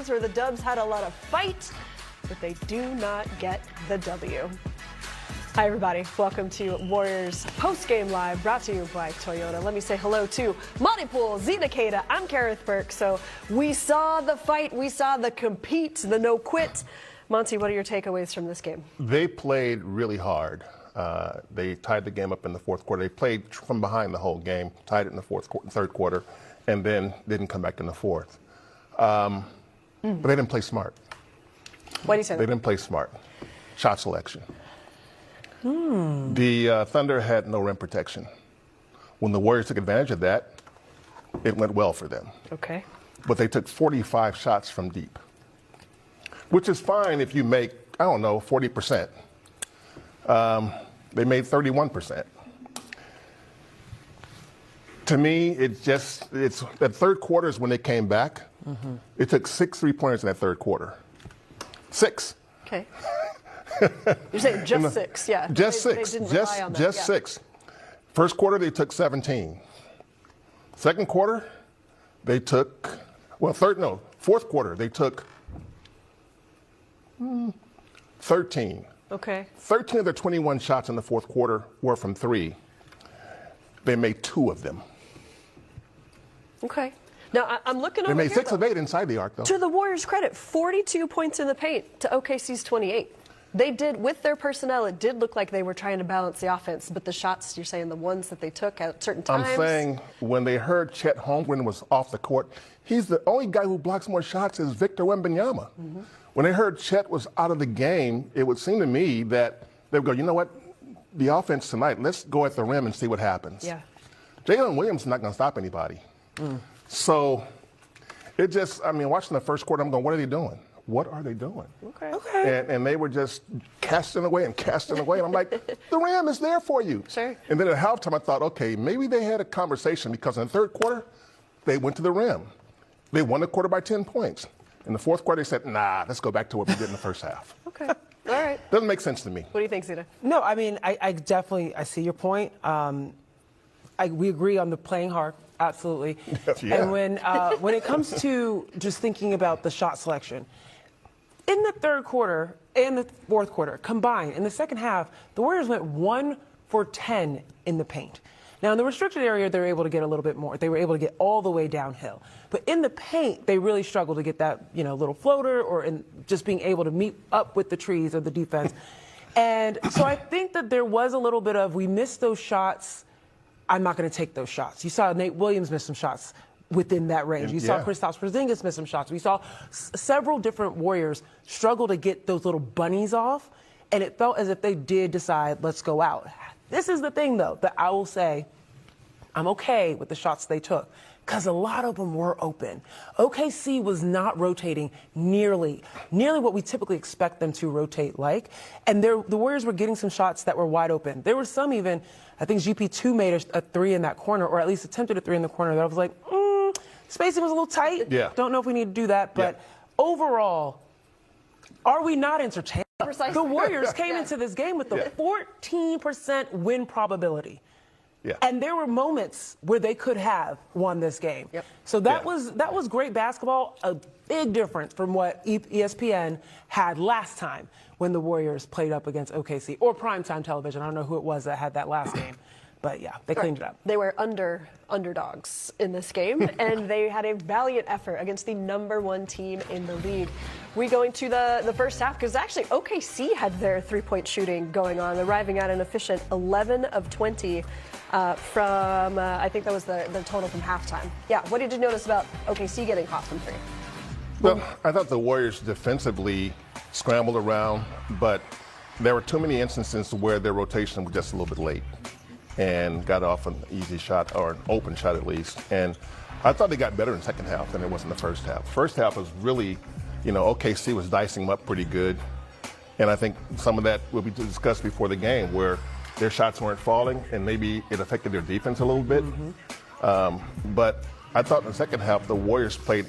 where the Dubs had a lot of fight, but they do not get the W. Hi, everybody. Welcome to Warriors Post-Game Live, brought to you by Toyota. Let me say hello to Monty Poole, Zena Kada. I'm Kareth Burke. So we saw the fight. We saw the compete, the no-quit. Monty, what are your takeaways from this game? They played really hard. They tied the game up in the fourth quarter. They played from behind the whole game, tied it in the third quarter, and then didn't come back in the fourth. But they didn't play smart. Why do you say that? They didn't play smart. Shot selection. The Thunder had no rim protection. When the Warriors took advantage of that, it went well for them. Okay. But they took 45 shots from deep, which is fine if you make, 40%. They made 31%. To me, it's that third quarter is when they came back. It took 6 3-pointers in that third quarter. 6. Okay. You're saying just 6, yeah. Just they 6. Didn't rely on that, Just yeah. 6. First quarter, they took 17. Second quarter, they took, fourth quarter, they took 13. Okay. 13 of their 21 shots in the fourth quarter were from 3. They made 2 of them. Okay. Now, I'm looking over They made here, 6 of 8 inside the arc, though. To the Warriors' credit, 42 points in the paint to OKC's 28. They did, with their personnel, it did look like they were trying to balance the offense, but the shots, you're saying the ones that they took at certain times? I'm saying when they heard Chet Holmgren was off the court, he's the only guy who blocks more shots is Victor Wembanyama. When they heard Chet was out of the game, it would seem to me that they would go, you know what, the offense tonight, let's go at the rim and see what happens. Yeah. Jalen Williams is not going to stop anybody. So it just, watching the first quarter, I'm going, what are they doing? What are they doing? Okay. And they were just casting away. And I'm like, the rim is there for you. Sure. And then at halftime, I thought, okay, maybe they had a conversation because in the third quarter, they went to the rim. They won the quarter by 10 points. In the fourth quarter, they said, nah, let's go back to what we did in the first half. Okay. All right. Doesn't make sense to me. What do you think, Zita? No, I definitely see your point. We agree on the playing hard, absolutely. Yeah. And when it comes to just thinking about the shot selection, in the third quarter and the fourth quarter combined, in the second half, the Warriors went 1 for 10 in the paint. Now, in the restricted area, they were able to get a little bit more. They were able to get all the way downhill. But in the paint, they really struggled to get that, little floater or in just being able to meet up with the trees of the defense. And so I think that there was a little bit of, we missed those shots. I'm not going to take those shots. You saw Nate Williams miss some shots within that range. You saw Kristaps Porzingis miss some shots. We saw several different Warriors struggle to get those little bunnies off, and it felt as if they did decide, let's go out. This is the thing, though, that I will say I'm okay with the shots they took because a lot of them were open. OKC was not rotating nearly what we typically expect them to rotate like, and the Warriors were getting some shots that were wide open. There were some even, I think GP2 made a 3 in that corner, or at least attempted a 3 in the corner that I was like, spacing was a little tight. Yeah. Don't know if we need to do that, but overall, are we not entertained? Precisely. The Warriors came into this game with a 14% win probability. Yeah. And there were moments where they could have won this game. Yep. So that was great basketball, a big difference from what ESPN had last time when the Warriors played up against OKC, or primetime television. I don't know who it was that had that last game. But, yeah, they cleaned it up. They were underdogs in this game, and they had a valiant effort against the #1 team in the league. We go into the first half, because actually OKC had their three-point shooting going on, arriving at an efficient 11 of 20 from, I think that was the total from halftime. Yeah, what did you notice about OKC getting hot from 3? Well, I thought the Warriors defensively scrambled around, but there were too many instances where their rotation was just a little bit late and got off an easy shot, or an open shot at least. And I thought they got better in the second half than it was in the first half. First half was really, OKC was dicing them up pretty good. And I think some of that will be discussed before the game, where their shots weren't falling and maybe it affected their defense a little bit. But I thought in the second half, the Warriors played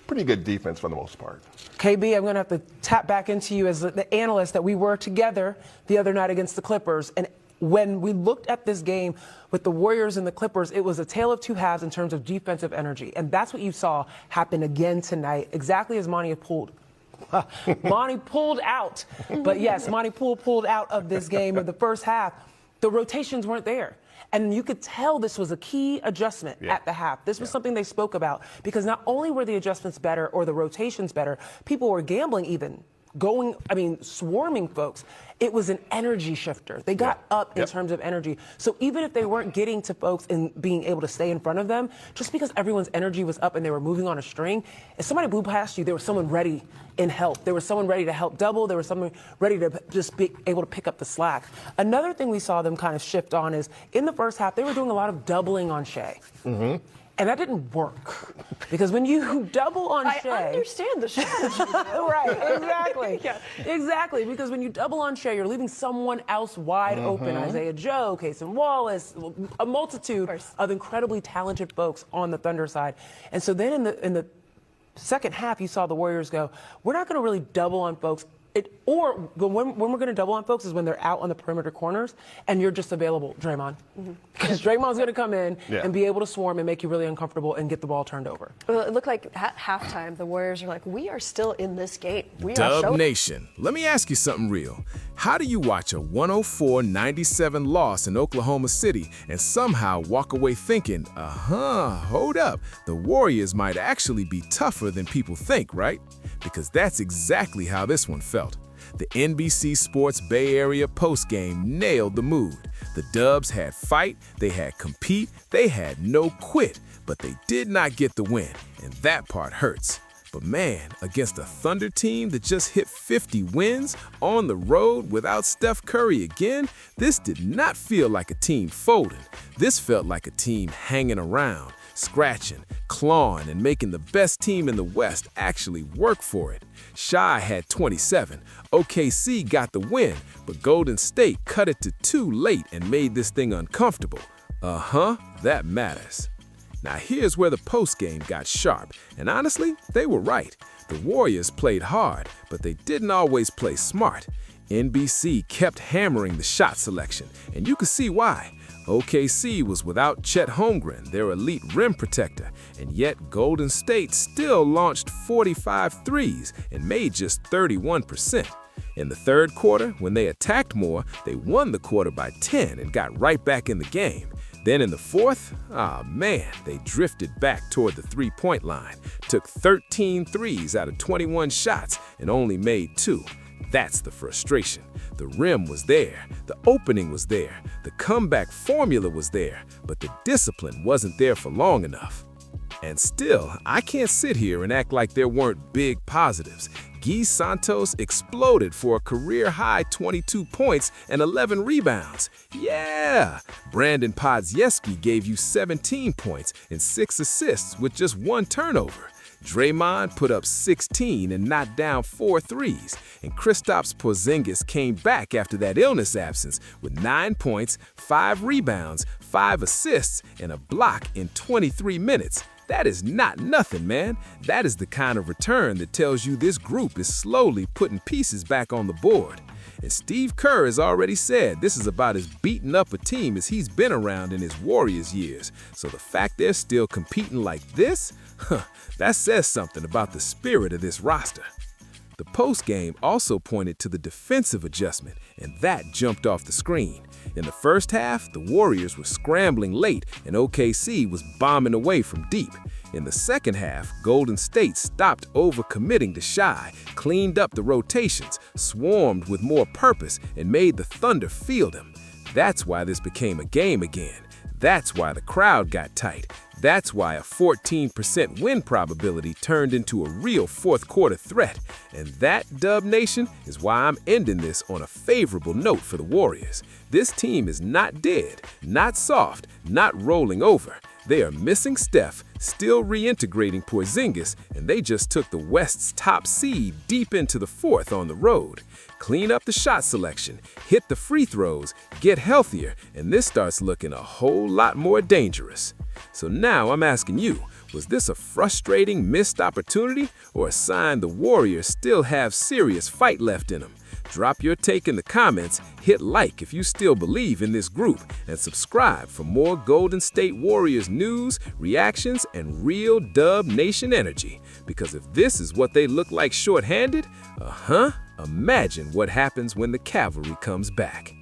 pretty good defense for the most part. KB, I'm going to have to tap back into you as the analyst that we were together the other night against the Clippers. And When we looked at this game with the Warriors and the Clippers, it was a tale of two halves in terms of defensive energy. And that's what you saw happen again tonight, exactly as Monty pulled out. But yes, Monty pulled out of this game in the first half. The rotations weren't there. And you could tell this was a key adjustment at the half. This was something they spoke about, because not only were the adjustments better or the rotations better, people were gambling even. Swarming folks. It was an energy shifter. They got up in terms of energy. So even if they weren't getting to folks and being able to stay in front of them, just because everyone's energy was up and they were moving on a string, if somebody blew past you, there was someone ready in help. There was someone ready to help double. There was someone ready to just be able to pick up the slack. Another thing we saw them kind of shift on is in the first half, they were doing a lot of doubling on Shea. Mm-hmm. And that didn't work, because when you double on Shea... I understand the strategy. Right, exactly. Exactly, because when you double on Shea, you're leaving someone else wide open. Isaiah Joe, Cason Wallace, a multitude of incredibly talented folks on the Thunder side. And so then in the second half, you saw the Warriors go, we're not going to really double on folks. When we're going to double on folks is when they're out on the perimeter corners and you're just available, Draymond. Because Draymond's going to come in and be able to swarm and make you really uncomfortable and get the ball turned over. Well, it looked like at halftime, the Warriors are like, we are still in this game. Dub Nation, let me ask you something real. How do you watch a 104-97 loss in Oklahoma City and somehow walk away thinking, hold up, the Warriors might actually be tougher than people think, right? Because that's exactly how this one felt. The NBC Sports Bay Area postgame nailed the mood. The Dubs had fight, they had compete, they had no quit, but they did not get the win, and that part hurts. But man, against a Thunder team that just hit 50 wins on the road without Steph Curry again, this did not feel like a team folding. This felt like a team hanging around, scratching, clawing, and making the best team in the West actually work for it. Shy had 27. OKC got the win, but Golden State cut it to 2 late and made this thing uncomfortable. That matters. Now here's where the postgame got sharp, and honestly, they were right. The Warriors played hard, but they didn't always play smart. NBC kept hammering the shot selection, and you could see why. OKC was without Chet Holmgren, their elite rim protector, and yet Golden State still launched 45 threes and made just 31%. In the third quarter, when they attacked more, they won the quarter by 10 and got right back in the game. Then in the fourth, they drifted back toward the three-point line, took 13 threes out of 21 shots and only made 2. That's the frustration. The rim was there, the opening was there, the comeback formula was there, but the discipline wasn't there for long enough. And still, I can't sit here and act like there weren't big positives. Guy Santos exploded for a career-high 22 points and 11 rebounds. Yeah! Brandon Podziemski gave you 17 points and 6 assists with just 1 turnover. Draymond put up 16 and knocked down 4 threes, and Kristaps Porzingis came back after that illness absence with 9 points, 5 rebounds, 5 assists, and a block in 23 minutes. That is not nothing, man. That is the kind of return that tells you this group is slowly putting pieces back on the board. And Steve Kerr has already said this is about as beaten up a team as he's been around in his Warriors years. So the fact they're still competing like this, that says something about the spirit of this roster. The postgame also pointed to the defensive adjustment, and that jumped off the screen. In the first half, the Warriors were scrambling late and OKC was bombing away from deep. In the second half, Golden State stopped overcommitting to Shy, cleaned up the rotations, swarmed with more purpose, and made the Thunder field him. That's why this became a game again. That's why the crowd got tight. That's why a 14% win probability turned into a real fourth quarter threat. And that, Dub Nation, is why I'm ending this on a favorable note for the Warriors. This team is not dead, not soft, not rolling over. They are missing Steph, still reintegrating Porzingis, and they just took the West's top seed deep into the fourth on the road. Clean up the shot selection, hit the free throws, get healthier, and this starts looking a whole lot more dangerous. So now I'm asking you, was this a frustrating missed opportunity or a sign the Warriors still have serious fight left in them? Drop your take in the comments, hit like if you still believe in this group, and subscribe for more Golden State Warriors news, reactions, and real Dub Nation energy. Because if this is what they look like shorthanded, imagine what happens when the cavalry comes back.